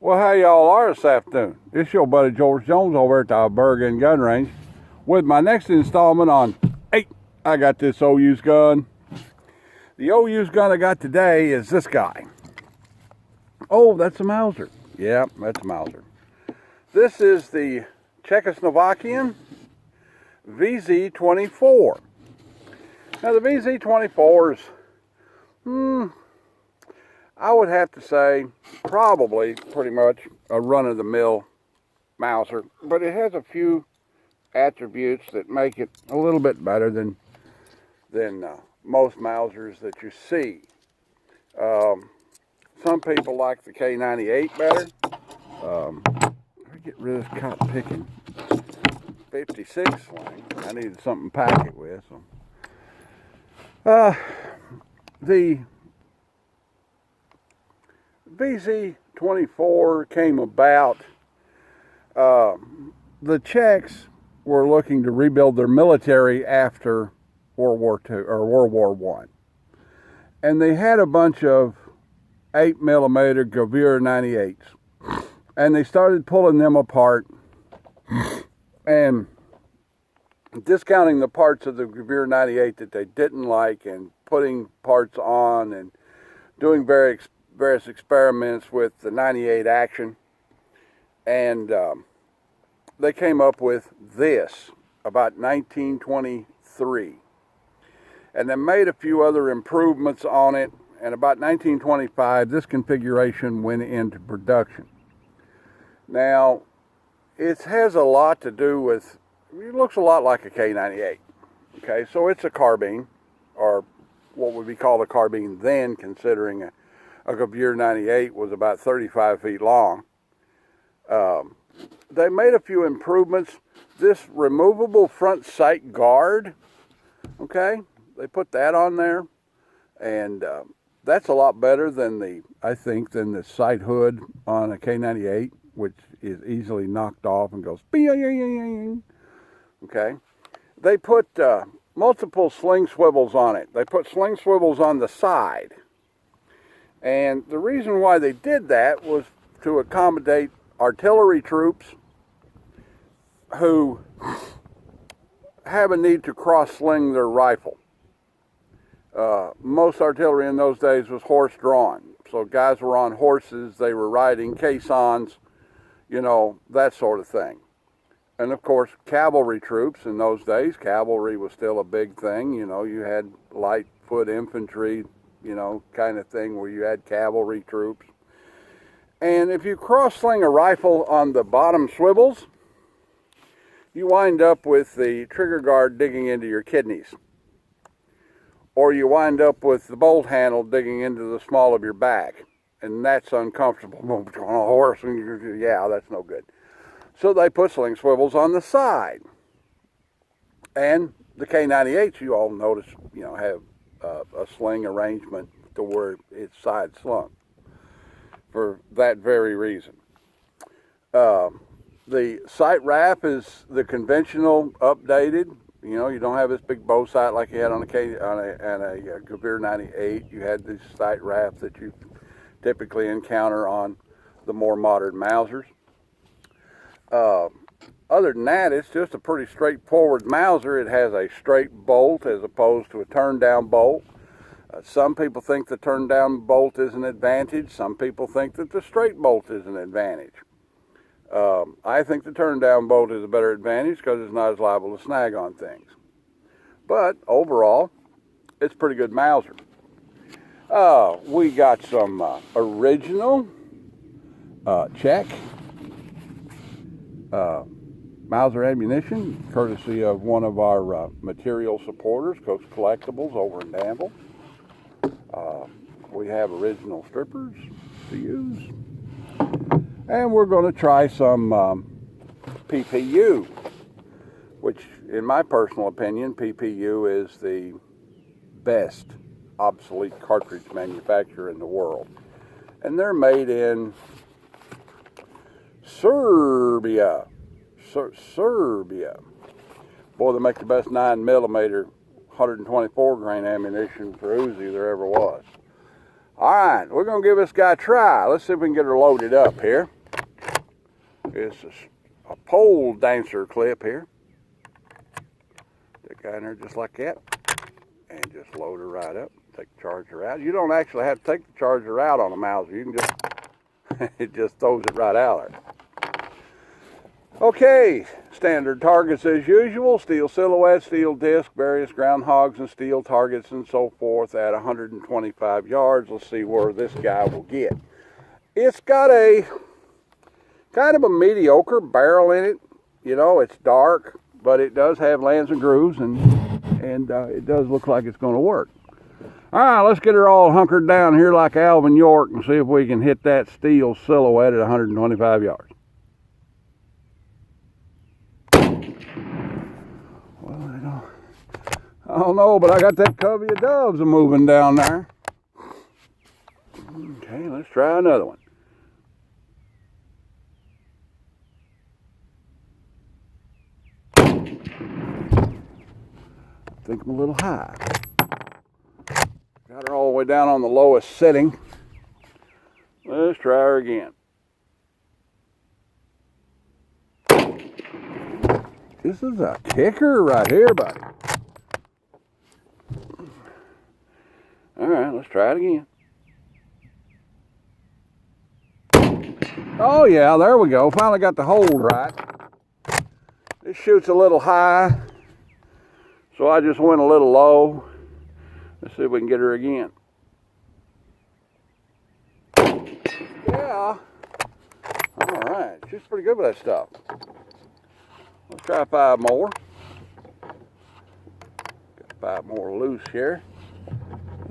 Well, how y'all are this afternoon? It's your buddy George Jones over at the Bergen Gun Range with my next installment on Hey, I got this old used gun. The old used gun I got today is this guy. Oh, that's a Mauser. Yeah, that's a Mauser. This is the Czechoslovakian VZ24. Now the VZ24 is, I would have to say, probably pretty much a run-of-the-mill Mauser, but it has a few attributes that make it a little bit better than most Mausers that you see. Some people like the K98 better. Let me get rid of this cotton picking 56 sling. I needed something to pack it with. So. The VZ24 came about. The Czechs were looking to rebuild their military after World War II or World War I, and they had a bunch of 8mm Gewehr 98s, and they started pulling them apart and discounting the parts of the Gewehr 98 that they didn't like and putting parts on and doing various experiments with the 98 action. And they came up with this about 1923. And they made a few other improvements on it. And about 1925, this configuration went into production. Now, it has a lot to do with, it looks a lot like a K98. Okay, so it's a carbine, or what would be called a carbine then, considering a Gewehr 98 was about 35 feet long. They made a few improvements. This removable front sight guard, okay, they put that on there, and that's a lot better than I think than the sight hood on a K98, which is easily knocked off and goes bing. Okay, they put multiple sling swivels on it. They put sling swivels on the side, and the reason why they did that was to accommodate artillery troops who have a need to cross-sling their rifle. Most artillery in those days was horse-drawn, so guys were on horses, they were riding caissons, you know, that sort of thing. And of course, cavalry troops in those days, cavalry was still a big thing. You know, you had light foot infantry, you know, kind of thing where you had cavalry troops. And if you cross-sling a rifle on the bottom swivels, you wind up with the trigger guard digging into your kidneys. Or you wind up with the bolt handle digging into the small of your back. And that's uncomfortable. On a horse, yeah, that's no good. So they put sling swivels on the side. And the K98s, you all notice, you know, have a sling arrangement to where it's side slung for that very reason. The sight wrap is the conventional updated. You know, you don't have this big bow sight like you had on a Gewehr 98. You had this sight wrap that you typically encounter on the more modern Mausers. Other than that, it's just a pretty straightforward Mauser. It has a straight bolt as opposed to a turn-down bolt. Some people think the turn-down bolt is an advantage. Some people think that the straight bolt is an advantage. I think the turn-down bolt is a better advantage because it's not as liable to snag on things. But overall, it's a pretty good Mauser. We got some original Czech Mauser ammunition, courtesy of one of our material supporters, Coach Collectibles over in Danville. We have original strippers to use. And we're going to try some PPU, which in my personal opinion, PPU is the best obsolete cartridge manufacturer in the world. And they're made in Serbia. Serbia. Boy, they make the best 9mm 124 grain ammunition for Uzi there ever was. All right, we're going to give this guy a try. Let's see if we can get her loaded up here. It's a pole dancer clip here. Stick that in there just like that. And just load her right up. Take the charger out. You don't actually have to take the charger out on a Mauser. You can just, it just throws it right out there. Okay, standard targets as usual. Steel silhouette, steel disc, various groundhogs and steel targets and so forth at 125 yards. Let's see where this guy will get. It's got a kind of a mediocre barrel in it. You know, it's dark, but it does have lands and grooves, and it does look like it's going to work. All right, let's get her all hunkered down here like Alvin York and see if we can hit that steel silhouette at 125 yards. I don't know, but I got that covey of doves moving down there. Okay, let's try another one. I think I'm a little high. Got her all the way down on the lowest setting. Let's try her again. This is a kicker right here, buddy. All right, let's try it again. Oh yeah, there we go. Finally got the hold right. This shoots a little high, so I just went a little low. Let's see if we can get her again. Yeah. All right, she's pretty good with that stuff. Let's try 5 more. Got 5 more loose here.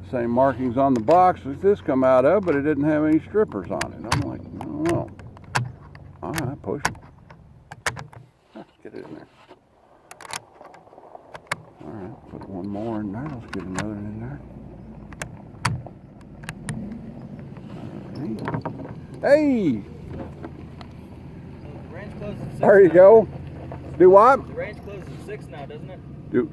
Same markings on the box as this come out of, but it didn't have any strippers on it. I'm like, I don't know. All right, push it. Get it in there. All right, put one more in there. Let's get another in there. Hey! The range closes at 6 there you now. go. Do what? The range closes at 6 now, doesn't it?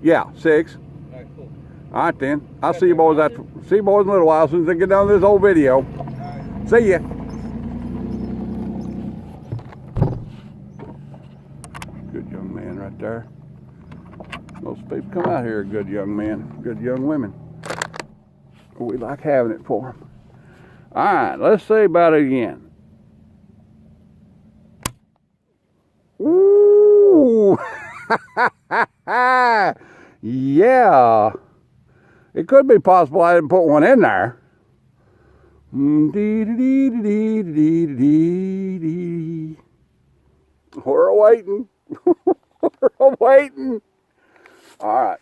Yeah, 6. All right, cool. All right then. I'll see you boys in a little while as soon as I get done with this old video. Right. See ya. Good young man right there. Most people come out here are good young men, good young women. We like having it for them. All right, let's see about it again. Ooh. Yeah. It could be possible I didn't put one in there. We're waiting. We're waiting. All right.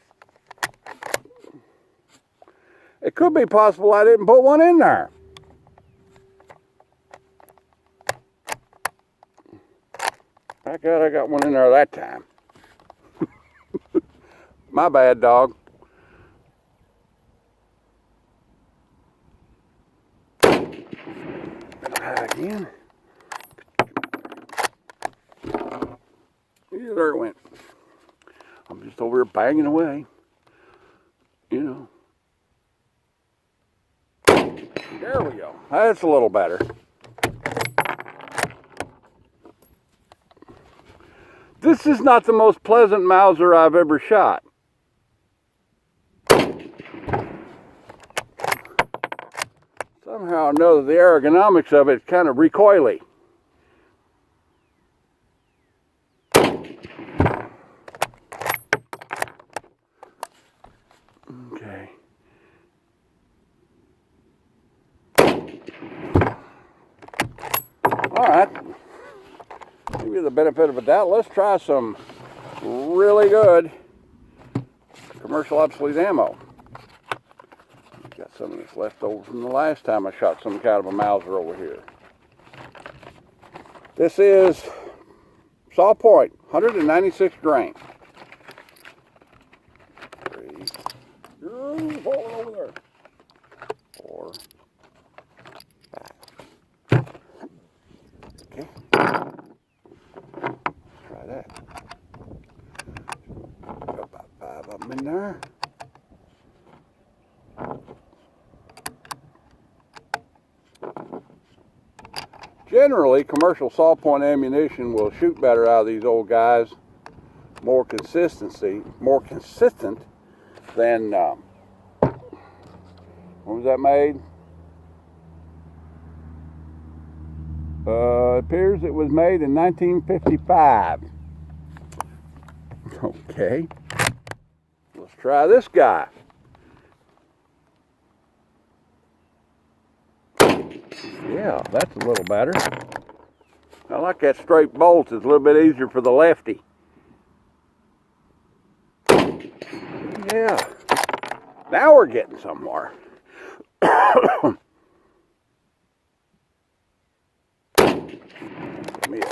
It could be possible I didn't put one in there. I got one in there that time. My bad, dog. Again. Yeah, there it went. I'm just over here banging away. You know. There we go. That's a little better. This is not the most pleasant Mauser I've ever shot. Somehow or another, the ergonomics of it is kind of recoily. Okay. All right. Give you the benefit of a doubt. Let's try some really good commercial obsolete ammo. Got some of this left over from the last time I shot some kind of a Mauser over here. This is saw point, 196 grain. 3. Hold over there. 4. 5. Okay. Try that. Got about 5 of them in there. generally, commercial saw point ammunition will shoot better out of these old guys, more consistent than, when was that made? It appears it was made in 1955. Okay, let's try this guy. Yeah, that's a little better. I like that straight bolt. It's a little bit easier for the lefty. Yeah, now we're getting somewhere. Miss.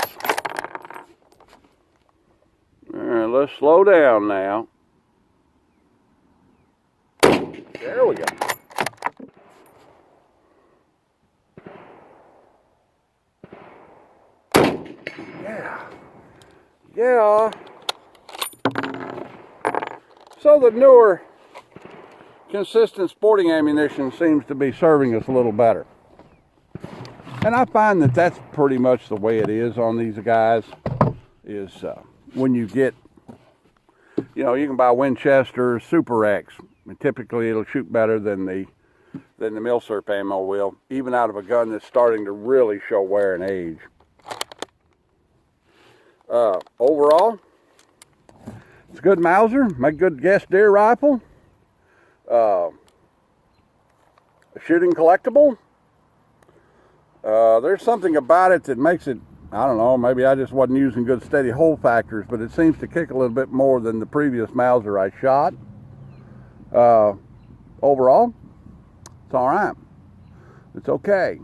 All right, let's slow down now. There we go. Yeah. So the newer, consistent sporting ammunition seems to be serving us a little better. And I find that that's pretty much the way it is on these guys, is when you get, you know, you can buy Winchester Super X, and typically it'll shoot better than the Milsurp ammo will, even out of a gun that's starting to really show wear and age. Overall, it's a good Mauser, my good guess deer rifle, a shooting collectible. There's something about it that makes it, I don't know, maybe I just wasn't using good steady hold factors, but it seems to kick a little bit more than the previous Mauser I shot. Overall, it's all right. It's okay.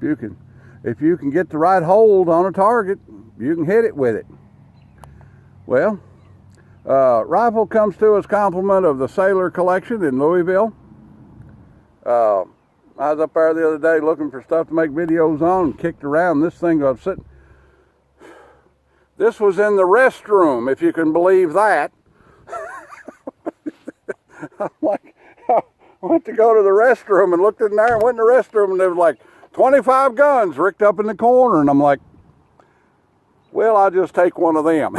If you can get the right hold on a target, you can hit it with it. Well, rifle comes to us compliment of the Sailor collection in Louisville. I was up there the other day looking for stuff to make videos on and kicked around. This thing I was sitting. This was in the restroom, if you can believe that. I'm like, I went to go to the restroom and looked in there and went in the restroom and there was like 25 guns rigged up in the corner. And I'm like, well, I'll just take one of them.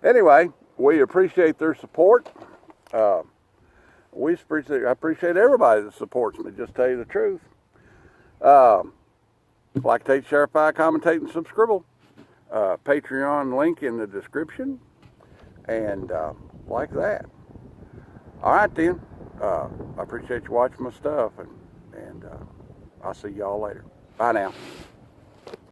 Anyway, we appreciate their support. I appreciate everybody that supports me, just tell you the truth. Like, share, commentate, and subscribe. Patreon link in the description. And like that. All right, then. I appreciate you watching my stuff. And I'll see y'all later. Bye now.